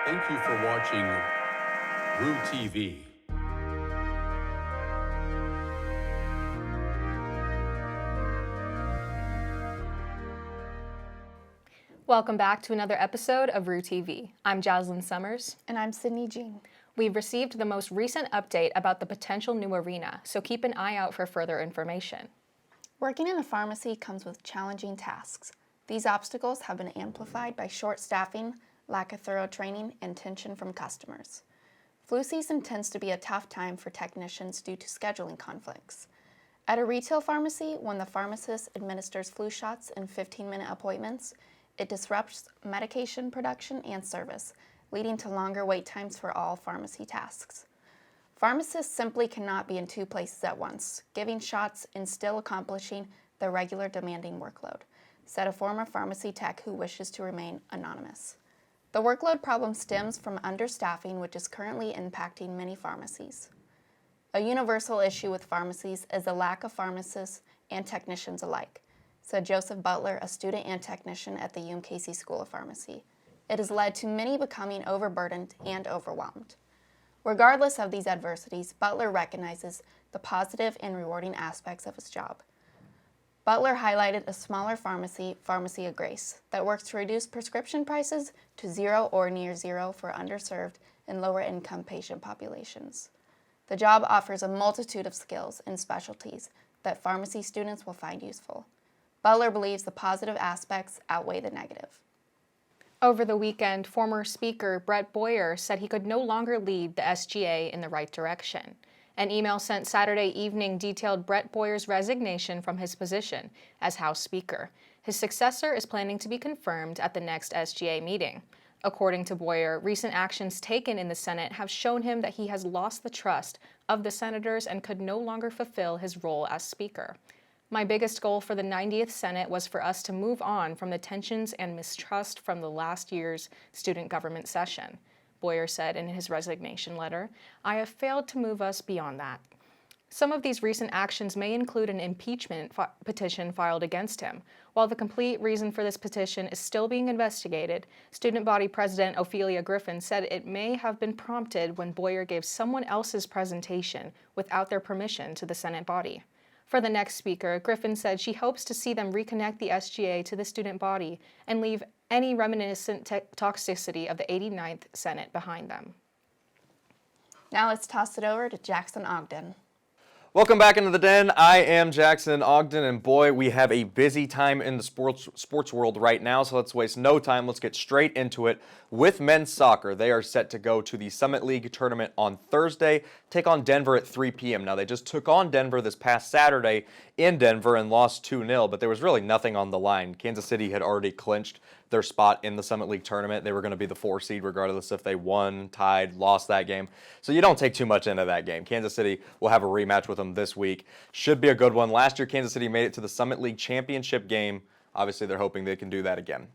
Thank you for watching RooTV. Welcome back to another episode of RooTV. I'm Jazlyn Summers. And I'm Sydney Jean. We've received the most recent update about the potential new arena, so keep an eye out for further information. Working in a pharmacy comes with challenging tasks. These obstacles have been amplified by short staffing, lack of thorough training, and tension from customers. Flu season tends to be a tough time for technicians due to scheduling conflicts. At a retail pharmacy, when the pharmacist administers flu shots in 15-minute appointments, it disrupts medication production and service, leading to longer wait times for all pharmacy tasks. Pharmacists simply cannot be in two places at once, giving shots and still accomplishing their regular demanding workload, said a former pharmacy tech who wishes to remain anonymous. The workload problem stems from understaffing, which is currently impacting many pharmacies. A universal issue with pharmacies is the lack of pharmacists and technicians alike, said Joseph Butler, a student and technician at the UMKC School of Pharmacy. It has led to many becoming overburdened and overwhelmed. Regardless of these adversities, Butler recognizes the positive and rewarding aspects of his job. Butler highlighted a smaller pharmacy, Pharmacy of Grace, that works to reduce prescription prices to zero or near zero for underserved and lower-income patient populations. The job offers a multitude of skills and specialties that pharmacy students will find useful. Butler believes the positive aspects outweigh the negative. Over the weekend, former Speaker Brett Boyer said he could no longer lead the SGA in the right direction. An email sent Saturday evening detailed Brett Boyer's resignation from his position as House Speaker. His successor is planning to be confirmed at the next SGA meeting. According to Boyer, recent actions taken in the Senate have shown him that he has lost the trust of the senators and could no longer fulfill his role as Speaker. My biggest goal for the 90th Senate was for us to move on from the tensions and mistrust from the last year's student government session, Boyer said in his resignation letter. I have failed to move us beyond that. Some of these recent actions may include an impeachment petition filed against him. While the complete reason for this petition is still being investigated, student body president Ophelia Griffin said it may have been prompted when Boyer gave someone else's presentation without their permission to the Senate body. For the next speaker, Griffin said she hopes to see them reconnect the SGA to the student body and leave any reminiscent toxicity of the 89th Senate behind them. Now let's toss it over to Jackson Ogden. Welcome back into the den. I am Jackson Ogden, and boy, we have a busy time in the sports world right now, so let's waste no time. Let's get straight into it with men's soccer. They are set to go to the Summit League tournament on Thursday, take on Denver at 3 p.m. Now, they just took on Denver this past Saturday in Denver and lost 2-0, but there was really nothing on the line. Kansas City had already clinched their spot in the Summit League tournament. They were going to be the 4 seed regardless if they won, tied, lost that game. So you don't take too much into that game. Kansas City will have a rematch with them this week. Should be a good one. Last year, Kansas City made it to the Summit League championship game. Obviously, they're hoping they can do that again.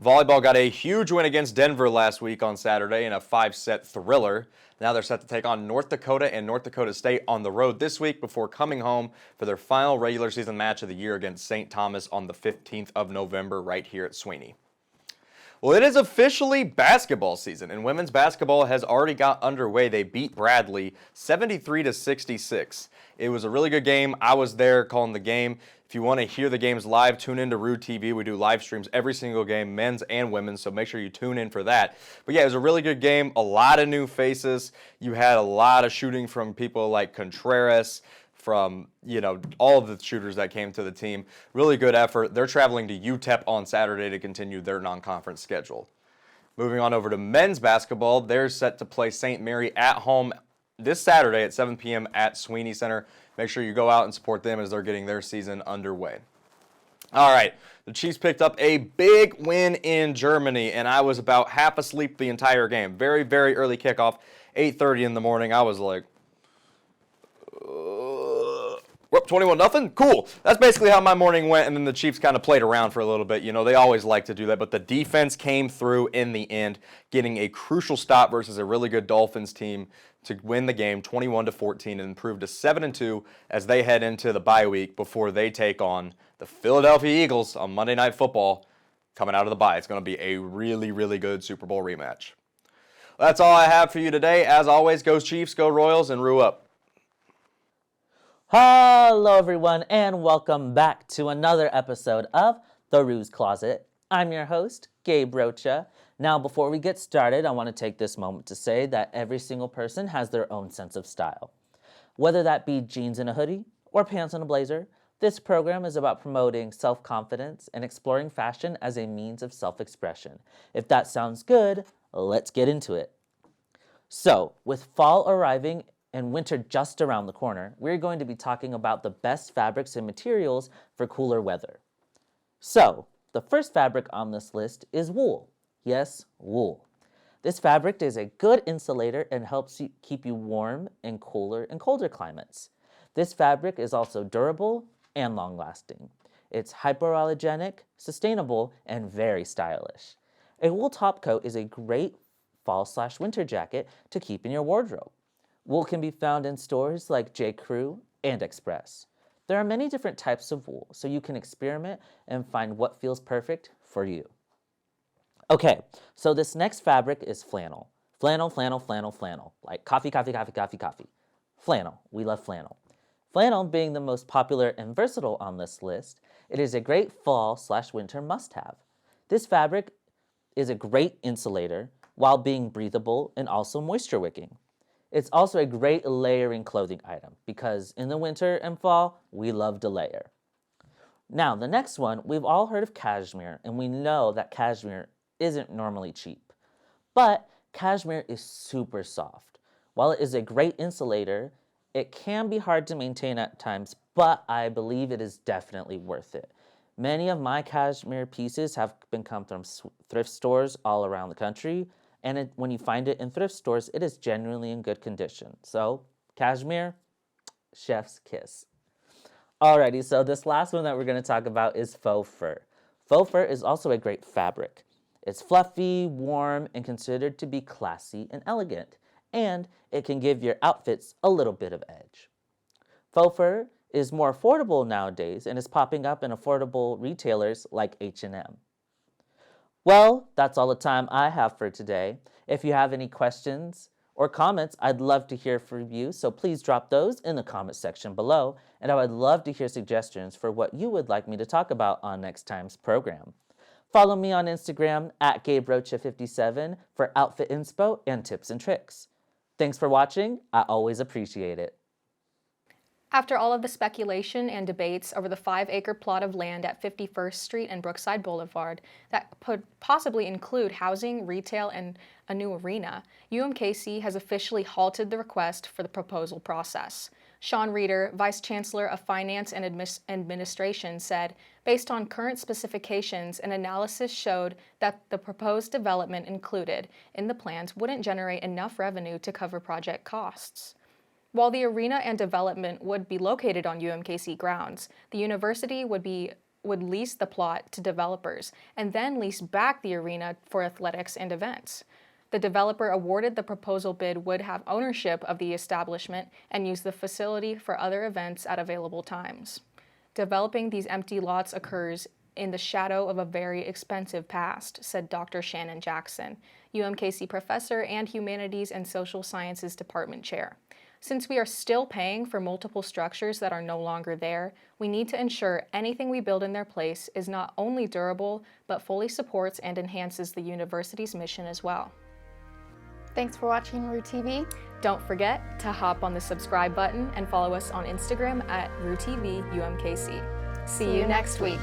Volleyball got a huge win against Denver last week on Saturday in a 5-set thriller. Now they're set to take on North Dakota and North Dakota State on the road this week before coming home for their final regular season match of the year against St. Thomas on the 15th of November right here at Sweeney. Well, it is officially basketball season, and women's basketball has already got underway. They beat Bradley 73-66. It was a really good game. I was there calling the game. If you want to hear the games live, tune into RooTV. We do live streams every single game, men's and women's, so make sure you tune in for that. But yeah, it was a really good game. A lot of new faces. You had a lot of shooting from people like Contreras, from, all of the shooters that came to the team. Really good effort. They're traveling to UTEP on Saturday to continue their non-conference schedule. Moving on over to men's basketball, they're set to play St. Mary at home this Saturday at 7 p.m. at Sweeney Center. Make sure you go out and support them as they're getting their season underway. All right, the Chiefs picked up a big win in Germany, and I was about half asleep the entire game. Very, very early kickoff, 8:30 in the morning. I was like, we're up 21-0? Cool. That's basically how my morning went, and then the Chiefs kind of played around for a little bit. They always like to do that, but the defense came through in the end, getting a crucial stop versus a really good Dolphins team to win the game 21-14 and improve to 7-2 as they head into the bye week before they take on the Philadelphia Eagles on Monday Night Football coming out of the bye. It's going to be a really, really good Super Bowl rematch. That's all I have for you today. As always, go Chiefs, go Royals, and Roo up. Hello, everyone, and welcome back to another episode of The Roo's Closet. I'm your host, Gabe Rocha. Now, before we get started, I want to take this moment to say that every single person has their own sense of style. Whether that be jeans and a hoodie or pants and a blazer, this program is about promoting self-confidence and exploring fashion as a means of self-expression. If that sounds good, let's get into it. So, with fall arriving and winter just around the corner, we're going to be talking about the best fabrics and materials for cooler weather. So, the first fabric on this list is wool. Yes, wool. This fabric is a good insulator and helps you keep you warm in cooler and colder climates. This fabric is also durable and long-lasting. It's hypoallergenic, sustainable, and very stylish. A wool top coat is a great fall/winter jacket to keep in your wardrobe. Wool can be found in stores like J.Crew and Express. There are many different types of wool, so you can experiment and find what feels perfect for you. Okay, so this next fabric is flannel. Flannel, flannel, flannel, flannel. Like coffee, coffee, coffee, coffee, coffee. Flannel. We love flannel. Flannel being the most popular and versatile on this list, it is a great fall/winter must-have. This fabric is a great insulator while being breathable and also moisture-wicking. It's also a great layering clothing item because in the winter and fall, we love to layer. Now, the next one, we've all heard of cashmere, and we know that cashmere isn't normally cheap. But cashmere is super soft. While it is a great insulator, it can be hard to maintain at times, but I believe it is definitely worth it. Many of my cashmere pieces have come from thrift stores all around the country, and when you find it in thrift stores, it is genuinely in good condition. So, cashmere, chef's kiss. Alrighty, so this last one that we're going to talk about is faux fur. Faux fur is also a great fabric. It's fluffy, warm, and considered to be classy and elegant, and it can give your outfits a little bit of edge. Faux fur is more affordable nowadays and is popping up in affordable retailers like H&M. Well, that's all the time I have for today. If you have any questions or comments, I'd love to hear from you, so please drop those in the comment section below, and I would love to hear suggestions for what you would like me to talk about on next time's program. Follow me on Instagram at GabeRocha57 for outfit inspo and tips and tricks. Thanks for watching. I always appreciate it. After all of the speculation and debates over the 5-acre plot of land at 51st Street and Brookside Boulevard that could possibly include housing, retail, and a new arena, UMKC has officially halted the request for the proposal process. Sean Reeder, Vice Chancellor of Finance and Administration, said, based on current specifications, an analysis showed that the proposed development included in the plans wouldn't generate enough revenue to cover project costs. While the arena and development would be located on UMKC grounds, the university would lease the plot to developers and then lease back the arena for athletics and events. The developer awarded the proposal bid would have ownership of the establishment and use the facility for other events at available times. Developing these empty lots occurs in the shadow of a very expensive past, said Dr. Shannon Jackson, UMKC professor and Humanities and Social Sciences Department chair. Since we are still paying for multiple structures that are no longer there, we need to ensure anything we build in their place is not only durable, but fully supports and enhances the university's mission as well. Thanks for watching RooTV. Don't forget to hop on the subscribe button and follow us on Instagram at RooTV UMKC. See you next week.